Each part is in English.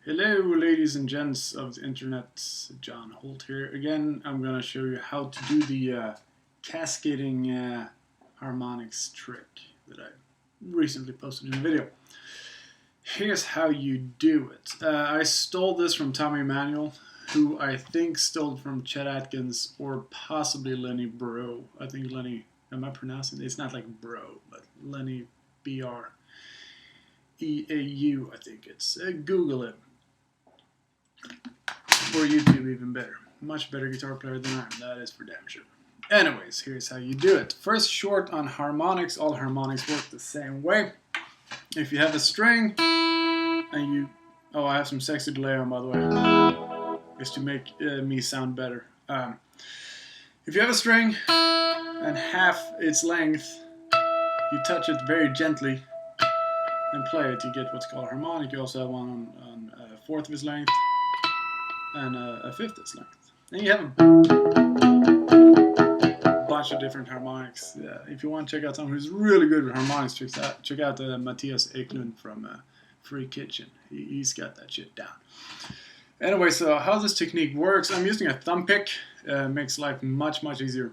Hello ladies and gents of the internet, John Huldt here. Again, I'm going to show you how to do the cascading harmonics trick that I recently posted in a video. Here's how you do it. I stole this from Tommy Emmanuel, who I think stole it from Chet Atkins or possibly Lenny Bro. I think Lenny, am I pronouncing it? It's not like bro, but Lenny B-R-E-A-U, I think it's. Google it. Or YouTube, even better. Much better guitar player than I am, that is for damn sure. Anyways, here's how you do it. First, short on harmonics. All harmonics work the same way. If you have a string and you... Oh, I have some sexy delay on, by the way. Just to make me sound better. If you have a string and half its length, you touch it very gently and play it, you get what's called a harmonic. You also have one on a fourth of its length and a fifth of its length. And you have a bunch of different harmonics. If you want to check out someone who's really good with harmonics, check out Matthias Eklund from Free Kitchen. He's got that shit down. Anyway, so how this technique works, I'm using a thumb pick. Makes life much easier.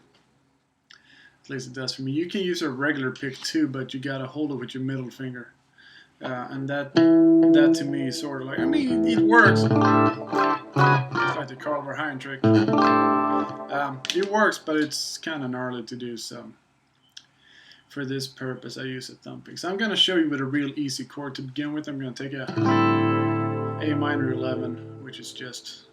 At least it does for me. You can use a regular pick too, but you gotta hold it with your middle finger. And that to me is sort of like, I mean, it works. It's like the Carl Verheyen trick. It works, but it's kind of gnarly to do, so for this purpose I use a thumb pick. So I'm going to show you with a real easy chord to begin with. I'm going to take a A minor 11, which is just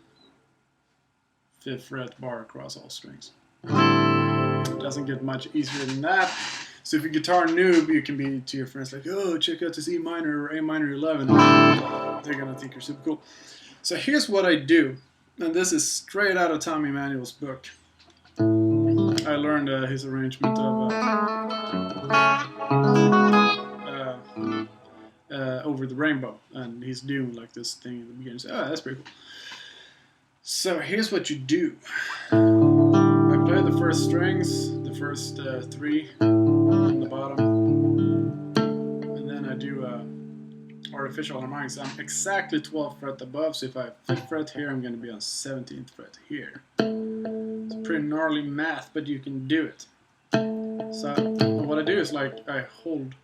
5th fret bar across all strings. It doesn't get much easier than that. So if you're a guitar noob, you can be to your friends like, oh, check out this E minor or A minor 11. They're going to think you're super cool. So here's what I do. And this is straight out of Tommy Emmanuel's book. I learned his arrangement of Over the Rainbow. And he's doing like this thing in the beginning. So, oh, that's pretty cool. So here's what you do. I play the first strings, the first 3 on the bottom, and then I do artificial harmonics. I'm exactly 12th fret above, so if I have 5th fret here, I'm going to be on 17th fret here. It's pretty gnarly math, but you can do it. So what I do is like I hold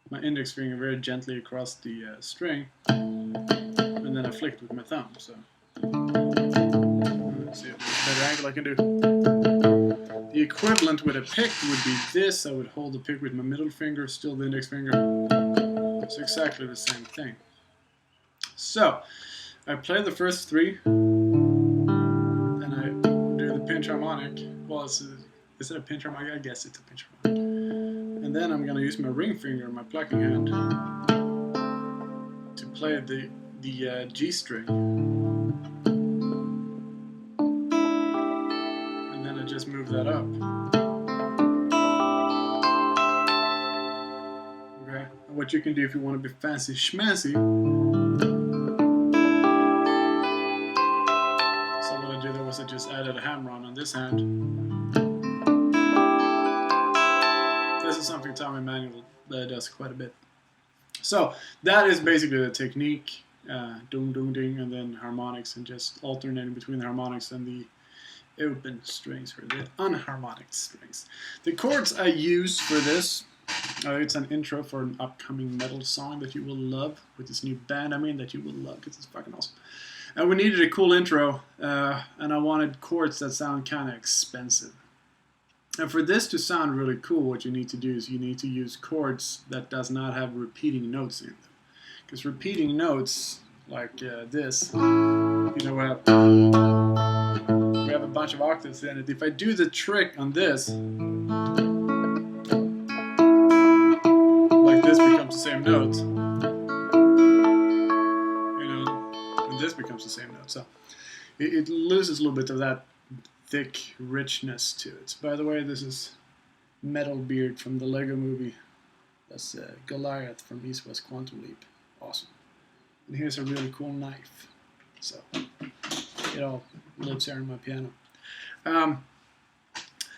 my index finger very gently across the string, and then I flick it with my thumb. So let's see if there's a better angle I can do. The equivalent with a pick would be this. I would hold the pick with my middle finger, still the index finger. It's exactly the same thing. So, I play the first 3, and I do the pinch harmonic. Well, is it a pinch harmonic? I guess it's a pinch harmonic. And then I'm going to use my ring finger, my plucking hand, to play the G string. Just move that up. Okay. And what you can do if you want to be fancy schmancy. So what I did there was I just added a hammer on this hand. This is something Tommy Emmanuel does quite a bit. So that is basically the technique. Doom, doom, ding, and then harmonics, and just alternating between the harmonics and the open strings for the unharmonic strings. The chords I use for this, it's an intro for an upcoming metal song that you will love, with this new band that you will love, because it's fucking awesome. And we needed a cool intro, and I wanted chords that sound kind of expensive. And for this to sound really cool, what you need to do is you need to use chords that does not have repeating notes in them. Because repeating notes, like this, you know, we have a bunch of octaves in it. If I do the trick on this, like this becomes the same note, you know, and this becomes the same note. So it loses a little bit of that thick richness to it. By the way, this is Metal Beard from the Lego movie. That's Goliath from East West Quantum Leap. Awesome. And here's a really cool knife. So it all lives here on my piano.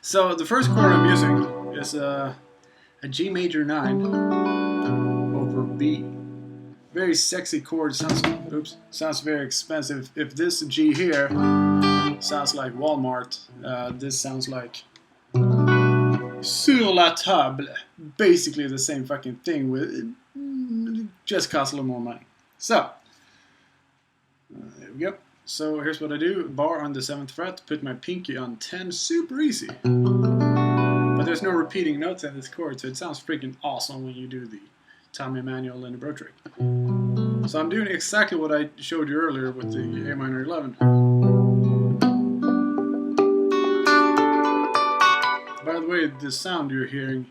So the first chord I'm using is a G major 9 over B. very sexy chord. Sounds very expensive. If this G here sounds like Walmart, this sounds like sur la table. Basically the same fucking thing, with just costs a little more money. So there we go. So here's what I do: bar on the 7th fret, put my pinky on 10, super easy. But there's no repeating notes in this chord, so it sounds freaking awesome when you do the Tommy Emmanuel and the Bro trick. So I'm doing exactly what I showed you earlier with the A minor 11. By the way, the sound you're hearing,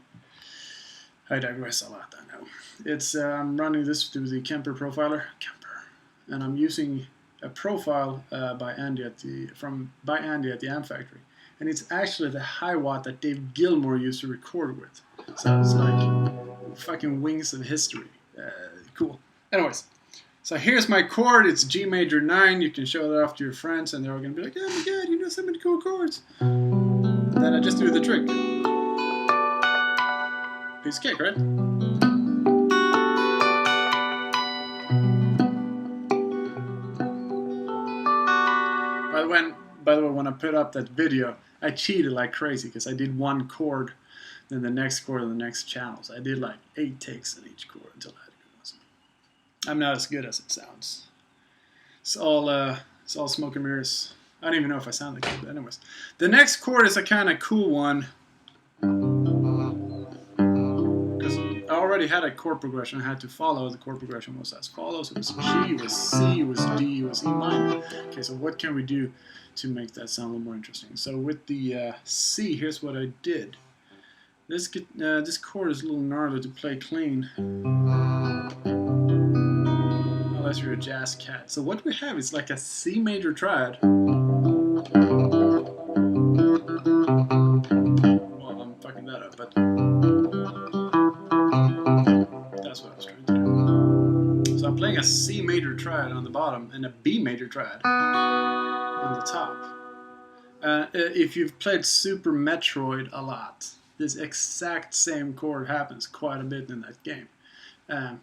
I digress a lot, I know. It's I'm running this through the Kemper profiler, and I'm using a profile by Andy at the Amp Factory, and it's actually the high watt that Dave Gilmour used to record with. So it's like fucking Wings of History. Cool. Anyways, so here's my chord. It's G major 9. You can show that off to your friends, and they're all gonna be like, "Oh my god, you know so many cool chords." And then I just do the trick. Piece of cake, right? By the way, when I put up that video, I cheated like crazy because I did one chord, then the next chord, and the next channels. I did like 8 takes in each chord until I had a good one. I'm not as good as it sounds. It's all smoke and mirrors. I don't even know if I sound that good, but anyways. The next chord is a kind of cool one, because I already had a chord progression I had to follow. The chord progression was as follows. It was G, it was C, it was D, it was E minor. Okay, so what can we do to make that sound a little more interesting? So with the C, here's what I did. This chord is a little gnarly to play clean, unless you're a jazz cat. So what we have is like a C major triad. Well, I'm fucking that up, but that's what I was trying to do. So I'm playing a C major triad on the bottom and a B major triad on the top. If you've played Super Metroid a lot, this exact same chord happens quite a bit in that game. And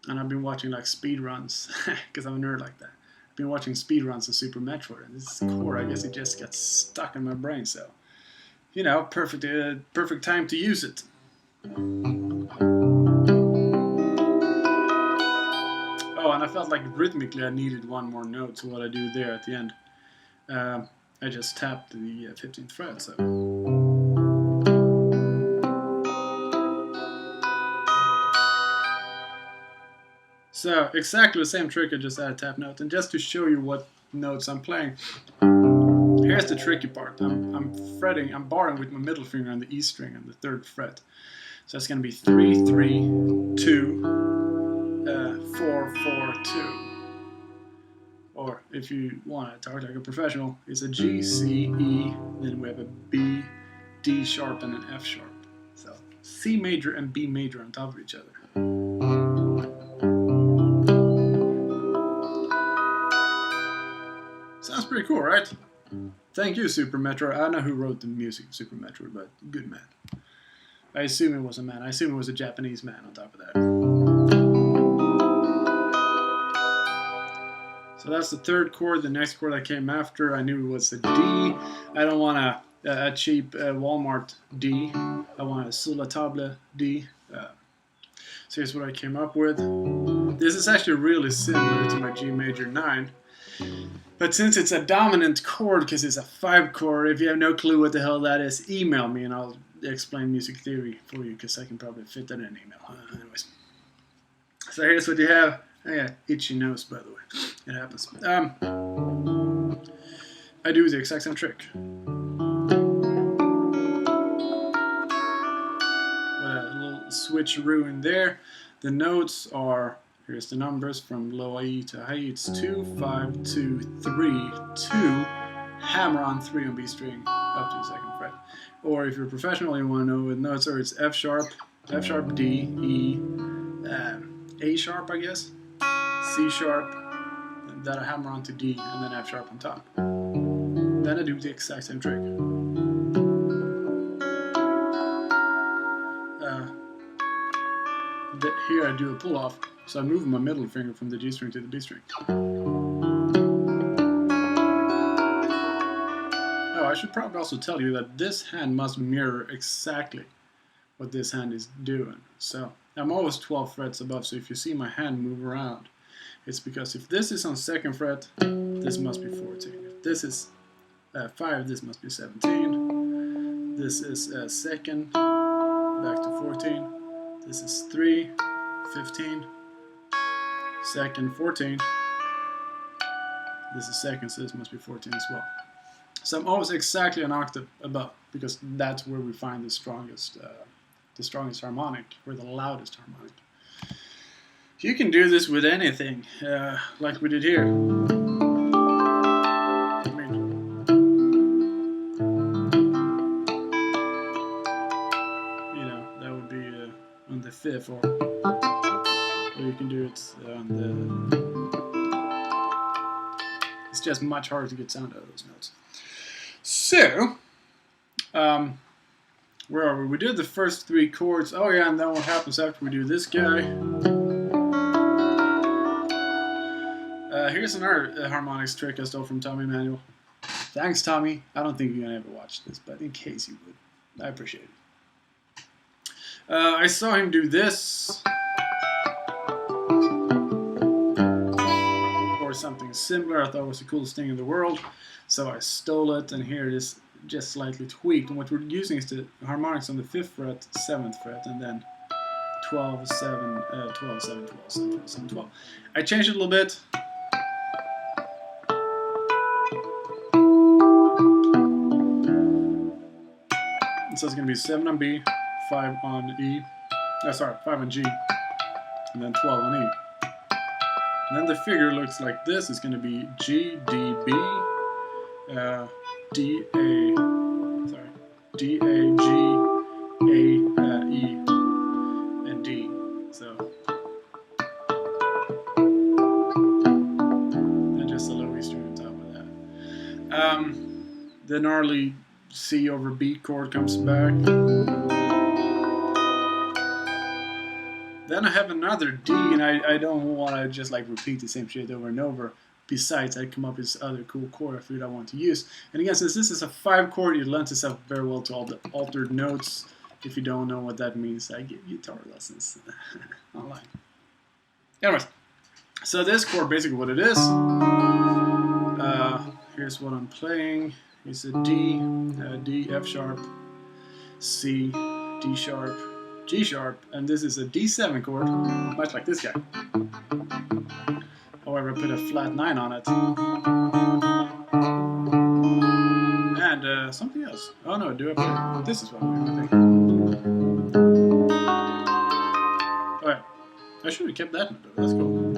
I've been watching like speed runs, because I'm a nerd like that. I've been watching speed runs of Super Metroid, and this chord, I guess it just gets stuck in my brain, so, you know, perfect time to use it. Oh, and I felt like rhythmically I needed one more note, so what I do there at the end, I just tapped the 15th fret, so. So, exactly the same trick, I just add a tap note. And just to show you what notes I'm playing, here's the tricky part. I'm barring with my middle finger on the E string on the 3rd fret. So it's going to be 3, 3, 2, 4, 4, 2. Or if you want to talk like a professional, it's a G, C, E, then we have a B, D sharp, and an F sharp. So C major and B major on top of each other. Sounds pretty cool, right? Thank you, Super Metro. I don't know who wrote the music of Super Metro, but good man. I assume it was a man. I assume it was a Japanese man on top of that. So that's the 3rd chord. The next chord that came after, I knew it was a D. I don't want a cheap Walmart D. I want a sur la table D. So here's what I came up with. This is actually really similar to my G major 9. But since it's a dominant chord, because it's a 5 chord, if you have no clue what the hell that is, email me and I'll explain music theory for you, because I can probably fit that in an email. Anyways. So here's what you have. I got itchy nose, by the way. It happens. I do the exact same trick. With a little switcheroo in there. The notes are, here's the numbers from low E to high E. It's 2, 5, 2, 3, 2, hammer on 3 on B string up to the 2nd fret. Or if you're a professional, you want to know what notes are. It's F sharp, D, E, A sharp, I guess, C sharp, then I hammer on to D, and then F sharp on top. Then I do the exact same trick. Here I do a pull off. So I move my middle finger from the G string to the B string. Oh, I should probably also tell you that this hand must mirror exactly what this hand is doing. So I'm always 12 frets above, so if you see my hand move around, it's because if this is on 2nd fret, this must be 14. If this is 5, this must be 17. This is 2nd, back to 14. This is 3, 15. 2nd, 14. This is 2nd, so this must be 14 as well. So I'm always exactly an octave above, because that's where we find the strongest harmonic, or the loudest harmonic. You can do this with anything, like we did here. I mean, you know, that would be on the 5th, or you can do it on the... It's just much harder to get sound out of those notes. So, where are we? We did the first 3 chords. Oh yeah, and then what happens after we do this guy? Here's another harmonics trick I stole from Tommy Manuel. Thanks, Tommy. I don't think you're gonna ever watch this, but in case you would, I appreciate it. I saw him do this, or something similar. I thought it was the coolest thing in the world, so I stole it, and here it is, just slightly tweaked. And what we're using is the harmonics on the 5th fret, 7th fret, and then 12, 7, 12, 7, 12, 7, 12, 7, 12. I changed it a little bit. So it's going to be 7 on B, 5 on E, 5 on G, and then 12 on E. And then the figure looks like this. It's going to be G, D, B, D, A, D, A, G, A, E, and D. So, and just a low E string on top of that. The gnarly C over B chord comes back. Then I have another D, and I don't want to just like repeat the same shit over and over. Besides, I come up with this other cool chord I figured I want to use. And again, since this is a 5 chord, it lends itself very well to all the altered notes. If you don't know what that means, I give guitar lessons online. Anyways, so this chord, basically what it is. Here's what I'm playing. It's a D, D, F sharp, C, D sharp, G sharp, and this is a D7 chord, much like this guy. However, I put a flat 9 on it. And something else. Oh no, do I play? This is what I'm doing, I think. Oh yeah, I should have kept that in it, that's cool.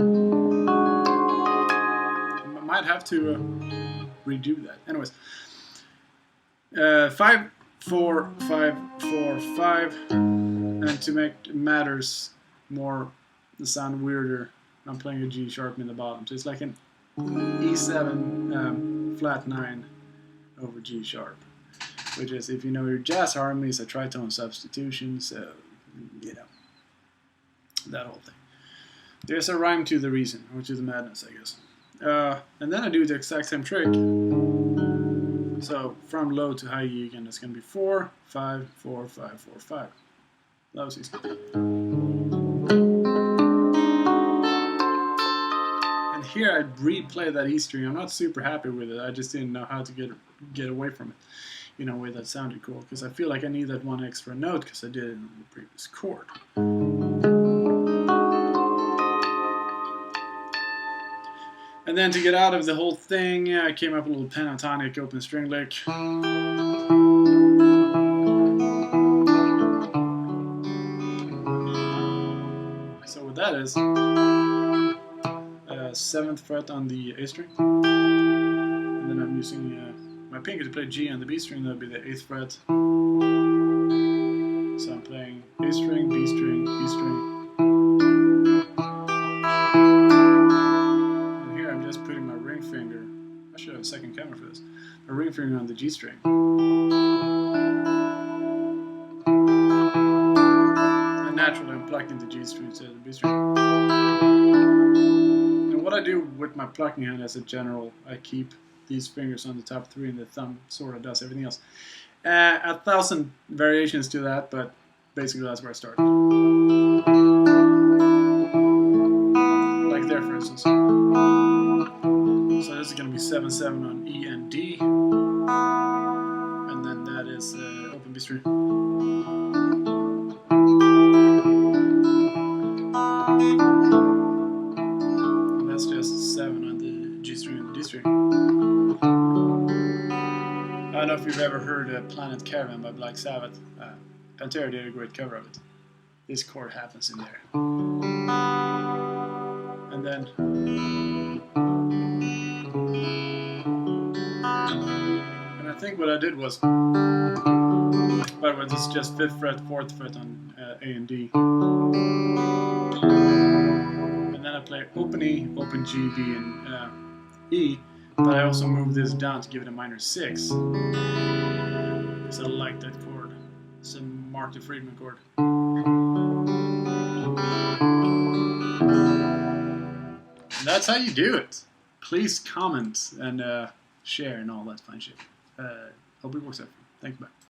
I might have to redo that. Anyways. 5, 4, 5, 4, 5, and to make matters more, the sound weirder, I'm playing a G sharp in the bottom, so it's like an E7 flat 9 over G sharp, which is, if you know your jazz harmonies, a tritone substitution, so, you know, that whole thing. There's a rhyme to the reason, or to the madness, I guess. And then I do the exact same trick. So from low to high E again, it's going to be 4, 5, 4, 5, 4, 5. That was easy. And here I replay that E string. I'm not super happy with it. I just didn't know how to get away from it in a way that sounded cool, because I feel like I need that one extra note because I did it in the previous chord. And then to get out of the whole thing, I came up with a little pentatonic open string lick. So what that is, 7th fret on the A string, and then I'm using my pinky to play G on the B string. That would be the 8th fret. So I'm playing A string, B string, B string. Second camera for this. A ring finger on the G string. And naturally I'm plucking the G string to the B string. And what I do with my plucking hand as a general, I keep these fingers on the top 3 and the thumb sort of does everything else. 1,000 variations to that, but basically that's where I start. Like there, for instance. So this is going to be 7/7 on E and D, and then that is open B string. And that's just 7 on the G string and the D string. I don't know if you've ever heard Planet Caravan by Black Sabbath. Pantera did a great cover of it. This chord happens in there. And then I think what I did was, by the way, this is just 5th fret, 4th fret on A and D. And then I play open E, open G, B, and E, but I also move this down to give it a minor 6. Because I like that chord. It's a Marty Friedman chord. And that's how you do it. Please comment and share and all that fun shit. Hope it works out. Thanks, bye.